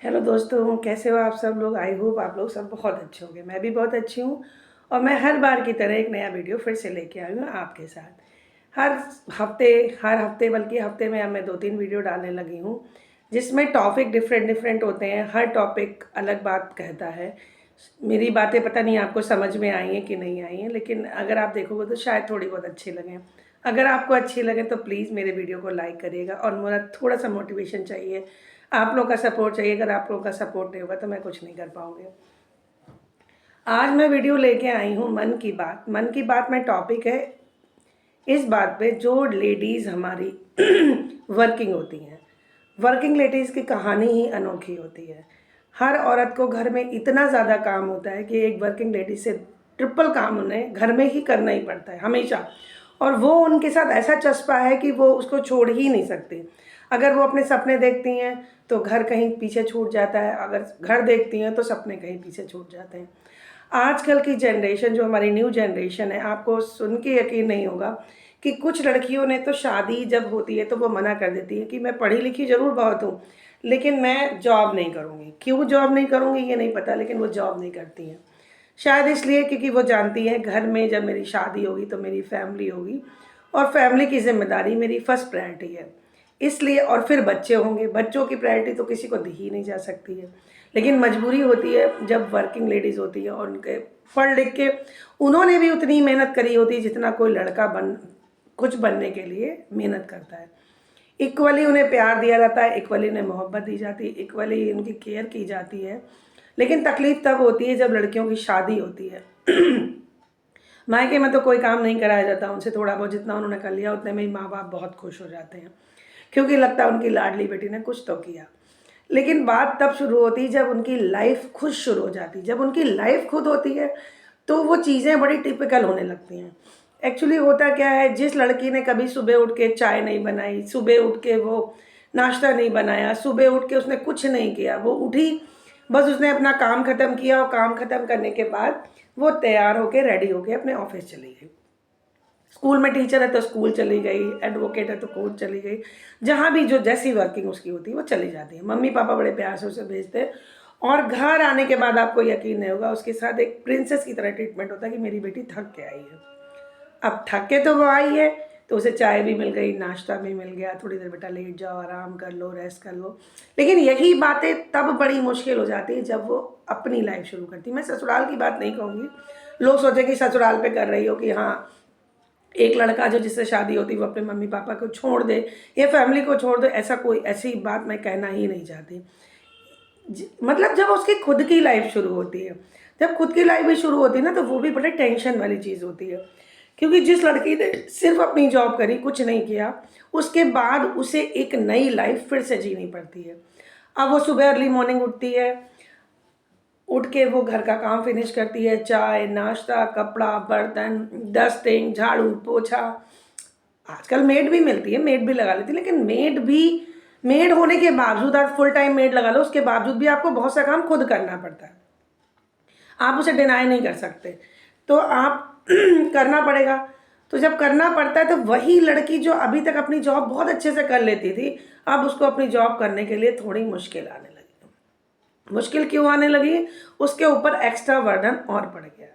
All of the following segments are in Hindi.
हेलो दोस्तों, कैसे हो आप सब लोग। आई होप आप लोग सब बहुत अच्छे होंगे। मैं भी बहुत अच्छी हूँ और मैं हर बार की तरह एक नया वीडियो फिर से लेके आई हूँ आपके साथ। हर हर हफ्ते बल्कि हफ्ते में अब मैं 2-3 वीडियो डालने लगी हूँ, जिसमें टॉपिक डिफरेंट डिफरेंट होते हैं। हर टॉपिक अलग बात कहता है। मेरी बातें पता नहीं आपको समझ में आई हैं कि नहीं आई हैं, लेकिन अगर आप देखोगे तो शायद थोड़ी बहुत अच्छी लगें। अगर आपको अच्छी लगे तो प्लीज़ मेरे वीडियो को लाइक करिएगा और मेरा थोड़ा सा मोटिवेशन चाहिए, आप लोग का सपोर्ट चाहिए। अगर आप लोग का सपोर्ट नहीं होगा तो मैं कुछ नहीं कर पाऊँगी। आज मैं वीडियो लेके आई हूँ मन की बात। मन की बात में टॉपिक है इस बात पे, जो लेडीज़ हमारी वर्किंग होती हैं, वर्किंग लेडीज़ की कहानी ही अनोखी होती है। हर औरत को घर में इतना ज़्यादा काम होता है कि एक वर्किंग लेडीज से ट्रिपल काम उन्हें घर में ही करना ही पड़ता है हमेशा। और वो उनके साथ ऐसा चस्पा है कि वो उसको छोड़ ही नहीं सकती। अगर वो अपने सपने देखती हैं तो घर कहीं पीछे छूट जाता है, अगर घर देखती हैं तो सपने कहीं पीछे छूट जाते हैं। आजकल की जनरेशन, जो हमारी न्यू जनरेशन है, आपको सुन के यकीन नहीं होगा कि कुछ लड़कियों ने तो शादी जब होती है तो वो मना कर देती है कि मैं पढ़ी लिखी ज़रूर बहुत हूँ, लेकिन मैं जॉब नहीं करूँगी। क्यों जॉब नहीं करूँगी ये नहीं पता, लेकिन वो जॉब नहीं करती हैं। शायद इसलिए क्योंकि वो जानती हैं घर में जब मेरी शादी होगी तो मेरी फैमिली होगी और फैमिली की जिम्मेदारी मेरी फर्स्ट प्रायोरिटी है। इसलिए, और फिर बच्चे होंगे, बच्चों की प्रायोरिटी तो किसी को दी ही नहीं जा सकती है। लेकिन मजबूरी होती है जब वर्किंग लेडीज़ होती है और उनके पढ़ लिख के उन्होंने भी उतनी मेहनत करी होती है जितना कोई लड़का कुछ बनने के लिए मेहनत करता है। इक्वली उन्हें प्यार दिया जाता है, इक्वली उन्हें मोहब्बत दी जाती है, इक्वली उनकी केयर की जाती है। लेकिन तकलीफ तब होती है जब लड़कियों की शादी होती है। मायके में तो कोई काम नहीं कराया जाता उनसे, थोड़ा बहुत जितना उन्होंने कर लिया उतने में ही माँ बाप बहुत खुश हो जाते हैं, क्योंकि लगता है उनकी लाडली बेटी ने कुछ तो किया। लेकिन बात तब शुरू होती है जब उनकी लाइफ खुद शुरू हो जाती है। जब उनकी लाइफ खुद होती है तो वो चीज़ें बड़ी टिपिकल होने लगती हैं। एक्चुअली होता क्या है, जिस लड़की ने कभी सुबह उठ के चाय नहीं बनाई, सुबह उठ के वो नाश्ता नहीं बनाया, सुबह उठ के उसने कुछ नहीं किया, वो उठी बस उसने अपना काम ख़त्म किया और काम ख़त्म करने के बाद वो तैयार होके रेडी होके अपने ऑफिस चली गई। स्कूल में टीचर है तो स्कूल चली गई, एडवोकेट है तो कोर्ट चली गई, जहाँ भी जो जैसी वर्किंग उसकी होती है वो चली जाती है। मम्मी पापा बड़े प्यार से उसे भेजते हैं और घर आने के बाद आपको यकीन नहीं होगा उसके साथ एक प्रिंसेस की तरह ट्रीटमेंट होता है कि मेरी बेटी थक के आई है। अब थक के तो वो आई है तो उसे चाय भी मिल गई, नाश्ता भी मिल गया, थोड़ी देर बेटा लेट जाओ, आराम कर लो, रेस्ट कर लो। लेकिन यही बातें तब बड़ी मुश्किल हो जाती है जब वो अपनी लाइफ शुरू करती। मैं ससुराल की बात नहीं कहूँगी, लोग सोचे कि ससुराल पे कर रही हो कि हाँ एक लड़का जो जिससे शादी होती है वो अपने मम्मी पापा को छोड़ दे या फैमिली को छोड़ दे, ऐसी बात मैं कहना ही नहीं चाहती। मतलब जब उसकी खुद की लाइफ शुरू होती है, जब खुद की लाइफ भी शुरू होती है ना, तो वो भी बड़े टेंशन वाली चीज़ होती है। क्योंकि जिस लड़की ने सिर्फ अपनी जॉब करी, कुछ नहीं किया, उसके बाद उसे एक नई लाइफ फिर से जीनी पड़ती है। अब वो सुबह अर्ली मॉर्निंग उठती है, उठ के वो घर का काम फिनिश करती है, चाय नाश्ता, कपड़ा, बर्तन, डस्टिंग, झाड़ू पोछा। आजकल मेड भी मिलती है, मेड भी लगा लेती है, लेकिन मेड होने के बावजूद, आप फुल टाइम मेड लगा लो, उसके बावजूद भी आपको बहुत सा काम खुद करना पड़ता है। आप उसे डिनाई नहीं कर सकते, तो आप करना पड़ेगा। तो जब करना पड़ता है तो वही लड़की जो अभी तक अपनी जॉब बहुत अच्छे से कर लेती थी, अब उसको अपनी जॉब करने के लिए थोड़ी मुश्किल आने लगी। मुश्किल क्यों आने लगी? उसके ऊपर एक्स्ट्रा बर्डन और बढ़ गया।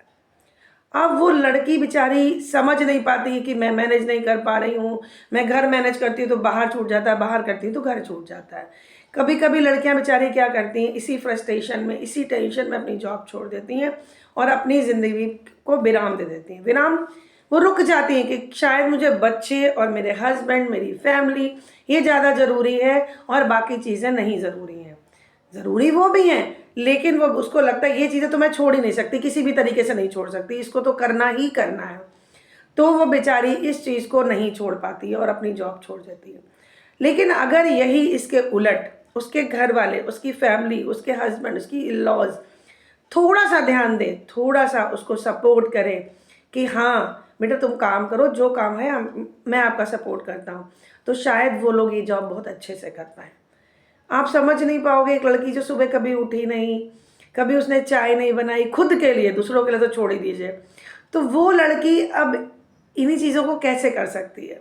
अब वो लड़की बेचारी समझ नहीं पाती कि मैं मैनेज नहीं कर पा रही हूँ, मैं घर मैनेज करती हूँ तो बाहर छूट जाता है, बाहर करती हूँ तो घर छूट जाता है। कभी कभी लड़कियां बेचारी क्या करती हैं, इसी फ्रस्ट्रेशन में, इसी टेंशन में अपनी जॉब छोड़ देती हैं और अपनी ज़िंदगी को विराम दे देती हैं। विराम, वो रुक जाती हैं कि शायद मुझे बच्चे और मेरे हस्बैंड, मेरी फैमिली, ये ज़्यादा ज़रूरी है और बाकी चीज़ें नहीं ज़रूरी हैं। ज़रूरी वो भी हैं, लेकिन वो उसको लगता है ये चीज़ें तो मैं छोड़ ही नहीं सकती, किसी भी तरीके से नहीं छोड़ सकती, इसको तो करना ही करना है। तो वो बेचारी इस चीज़ को नहीं छोड़ पाती है और अपनी जॉब छोड़ देती है। लेकिन अगर यही इसके उलट उसके घर वाले, उसकी फैमिली, उसके हस्बैंड, उसकी इन-लॉज थोड़ा सा ध्यान दें, थोड़ा सा उसको सपोर्ट करें कि हाँ बेटा तुम काम करो, जो काम है मैं आपका सपोर्ट करता हूँ, तो शायद वो लोग ये जॉब बहुत अच्छे से कर पाएँ। आप समझ नहीं पाओगे, एक लड़की जो सुबह कभी उठी नहीं, कभी उसने चाय नहीं बनाई खुद के लिए, दूसरों के लिए तो छोड़ ही दीजिए, तो वो लड़की अब इन्हीं चीज़ों को कैसे कर सकती है?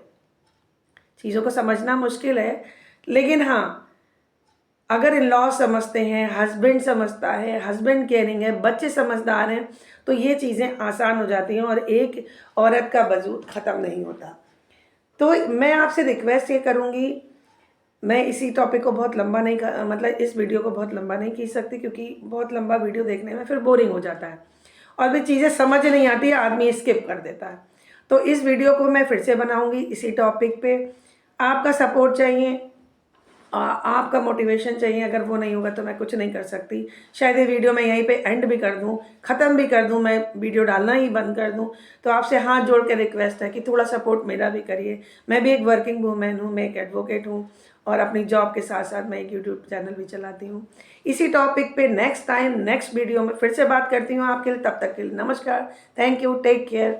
चीज़ों को समझना मुश्किल है, लेकिन हाँ, अगर इन लॉ समझते हैं, हस्बैंड समझता है, हस्बैंड केयरिंग है, बच्चे समझदार हैं, तो ये चीज़ें आसान हो जाती हैं और एक औरत का वजूद ख़त्म नहीं होता। तो मैं आपसे रिक्वेस्ट ये करूँगी, मैं इसी टॉपिक को बहुत लंबा नहीं मतलब इस वीडियो को बहुत लंबा नहीं खींच सकती, क्योंकि बहुत लंबा वीडियो देखने में फिर बोरिंग हो जाता है और भी चीज़ें समझ नहीं आती है, आदमी स्किप कर देता है। तो इस वीडियो को मैं फिर से बनाऊंगी इसी टॉपिक पे। आपका सपोर्ट चाहिए, आपका मोटिवेशन चाहिए। अगर वो नहीं होगा तो मैं कुछ नहीं कर सकती। शायद ये वीडियो मैं यहीं पे एंड भी कर दूं, ख़त्म भी कर दूं, मैं वीडियो डालना ही बंद कर दूं। तो आपसे हाथ जोड़ के रिक्वेस्ट है कि थोड़ा सपोर्ट मेरा भी करिए। मैं भी एक वर्किंग वूमेन हूँ, मैं एक एडवोकेट हूँ और अपनी जॉब के साथ साथ मैं एक यूट्यूब चैनल भी चलाती हूँ। इसी टॉपिक पे नेक्स्ट टाइम नेक्स्ट वीडियो में फिर से बात करती हूँ आपके लिए। तब तक के लिए नमस्कार, थैंक यू, टेक केयर।